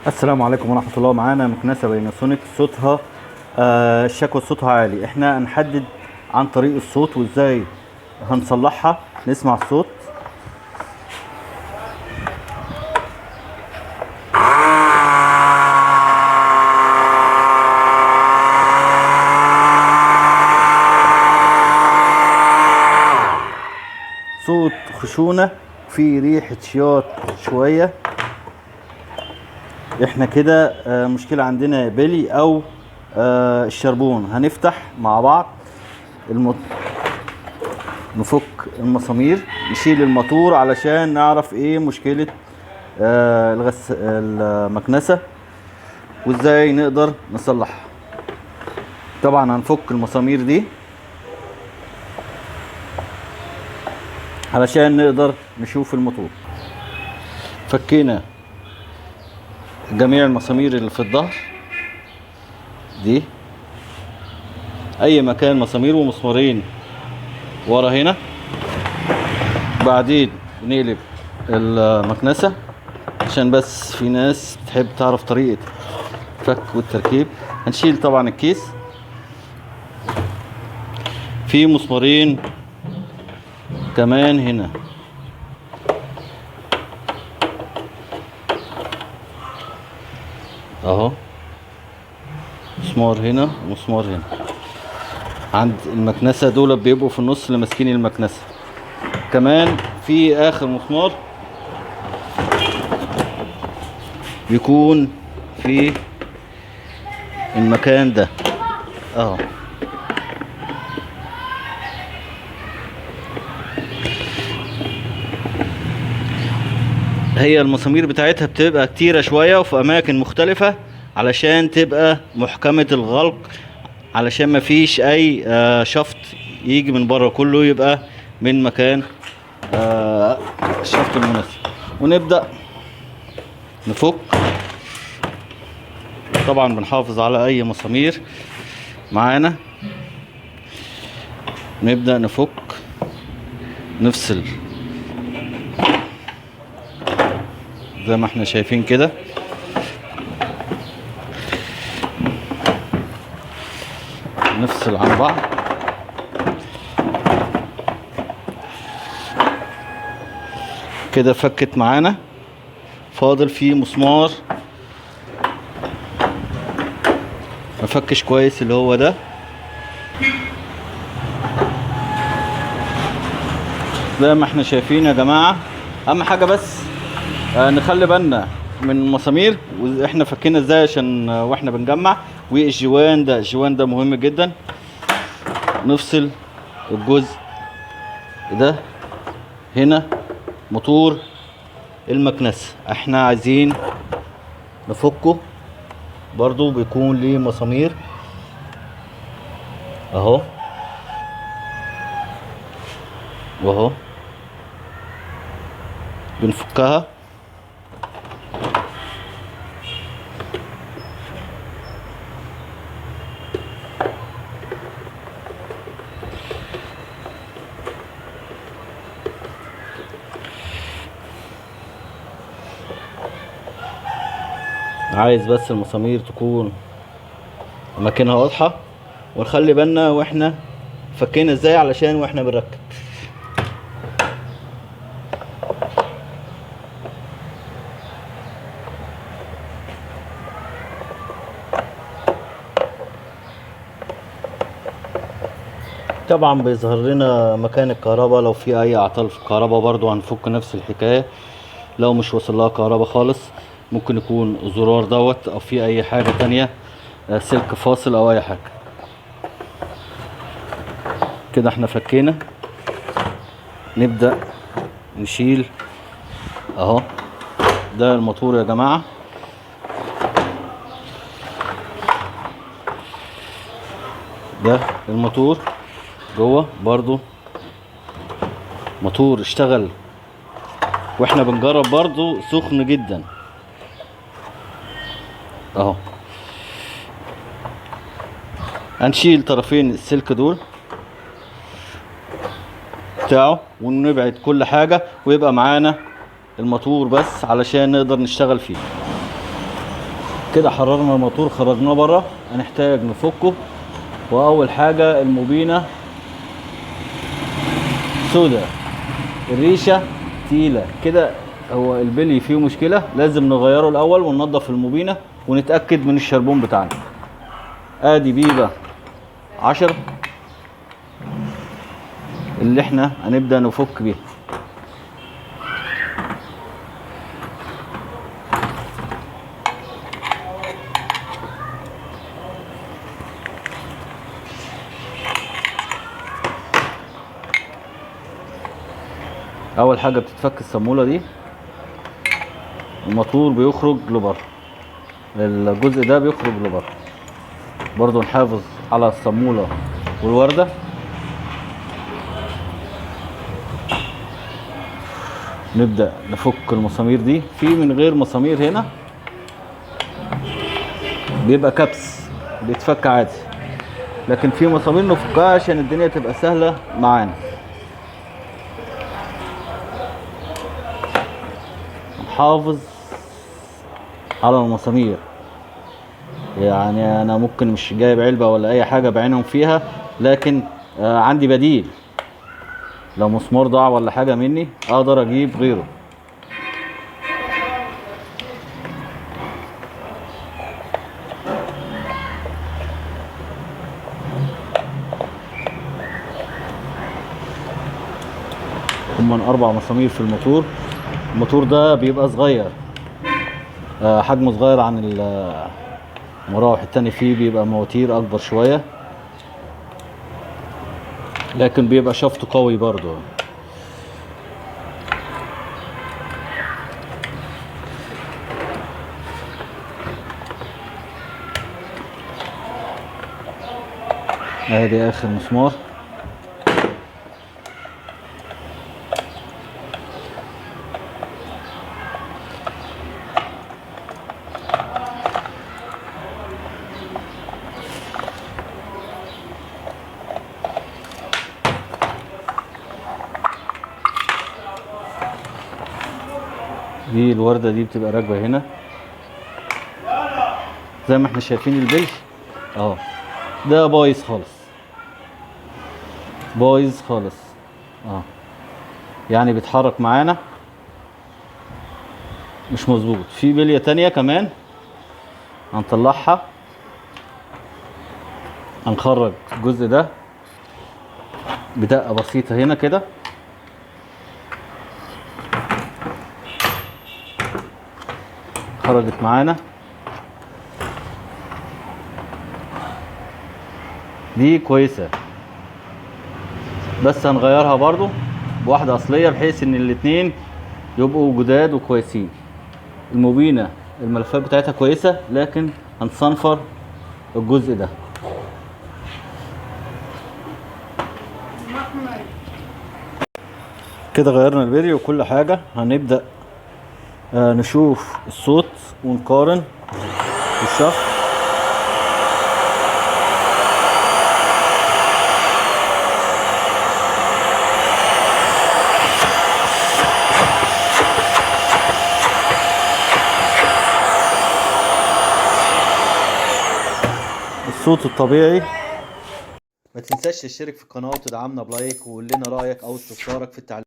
السلام عليكم ورحمة الله. معانا مكنسة بيناسونيك صوتها الشكوى صوتها عالي. احنا هنحدد عن طريق الصوت وازاي هنصلحها. نسمع الصوت. صوت خشونة، في ريحة شياط شوية. احنا كده مشكلة عندنا بلي او الشربون. هنفتح مع بعض نفك المسامير، نشيل الماتور علشان نعرف ايه مشكلة المكنسة وازاي نقدر نصلحها. طبعا هنفك المسامير دي علشان نقدر نشوف الموتور. فكينا جميع المسامير اللي في الظهر دي، اي مكان مسامير ومسمارين ورا هنا. بعدين نقلب المكنسة عشان بس في ناس بتحب تعرف طريقة فك والتركيب. هنشيل طبعا الكيس، في مسمارين كمان هنا اهو، مسمار هنا ومسمار هنا عند المكنسة. دول بيبقوا في النص اللي ماسكين المكنسة. كمان في اخر مسمار بيكون في المكان ده اهو. هي المسامير بتاعتها بتبقى كتيرة شوية وفي اماكن مختلفة علشان تبقى محكمة الغلق، علشان ما فيش اي شفط يجي من بره، كله يبقى من مكان الشفط المناسب. ونبدأ نفك. طبعا بنحافظ على اي مسامير معانا. نبدأ نفك، نفصل زي ما احنا شايفين كده. نفصل عن بعض. كده فكت معانا. فاضل فيه مسمار مفكش كويس اللي هو ده. زي ما احنا شايفين يا جماعة. اهم حاجة بس نخلي بالنا من المسامير واحنا فكينا ازاي، عشان واحنا بنجمع. الجوان ده مهم جدا. نفصل الجزء ده هنا، موتور المكنسة احنا عايزين نفكه. برضو بيكون ليه مسامير اهو واهو. بنفكها عايز بس المسامير تكون اماكنها واضحة، ونخلي بالنا واحنا فكينا ازاي علشان واحنا بنركب. طبعا بيظهر لنا مكان الكهرباء، لو في اي اعطال في الكهرباء برضو هنفك نفس الحكاية. لو مش وصل لها كهرباء خالص ممكن يكون الزرار دوت او في اي حاجة تانية، سلك فاصل او اي حاجة. كده احنا فكينا. نبدأ نشيل اهو. ده الموتور يا جماعة. ده الموتور جوه برضو. موتور اشتغل واحنا بنجرب برضو سخن جدا اهو. هنشيل طرفين السلك دول بتاعه ونبعد كل حاجة، ويبقى معانا الموتور بس علشان نقدر نشتغل فيه. كده حررنا الموتور خرجناه بره، هنحتاج نفكه. واول حاجه الموبينه سودا، الريشه تقيله كده، هو البلي فيه مشكله، لازم نغيره الاول وننضف الموبينه ونتاكد من الشربون بتاعنا. ادي بيبه 10 اللي احنا هنبدا نفك بيها. اول حاجه بتتفك الصاموله دي، الموتور بيخرج لبره، الجزء ده بيخرج لبره. برضو نحافظ على الصاموله والورده. نبدا نفك المسامير دي، في من غير مسامير هنا بيبقى كبس بيتفك عادي، لكن في مسامير نفكها عشان الدنيا تبقى سهله معانا. نحافظ على المسامير، يعني انا ممكن مش جايب علبه ولا اي حاجه بعينهم فيها، لكن عندي بديل، لو مسمار ضاع ولا حاجه مني اقدر اجيب غيره. هما 4 مسامير في الموتور. الموتور ده بيبقى صغير، حجمه صغير عن المراوح التاني، فيه بيبقى مواتير اكبر شويه، لكن بيبقى شافته قوي برضو. ادي اخر مسمار. دي الوردة دي بتبقى راكبة هنا زي ما احنا شايفين البلي اهو، ده بايظ خالص، بايظ خالص يعني بيتحرك معانا مش مظبوط. في بلية تانية كمان هنطلعها، هنخرج الجزء ده بدقة بسيطة هنا كده، خرجت معانا. دي كويسة بس هنغيرها برضو بواحدة اصلية بحيث ان الاتنين يبقوا جداد وكويسين. الموبينة الملفات بتاعتها كويسة، لكن هنصنفر الجزء ده. كده غيرنا البلي وكل حاجة، هنبدأ نشوف الصوت ونقارن الشفط. الصوت الطبيعي. ما تنساش تشترك في القناة وتدعمنا بلايك وقول لنا رأيك او استفسارك في التعليقات.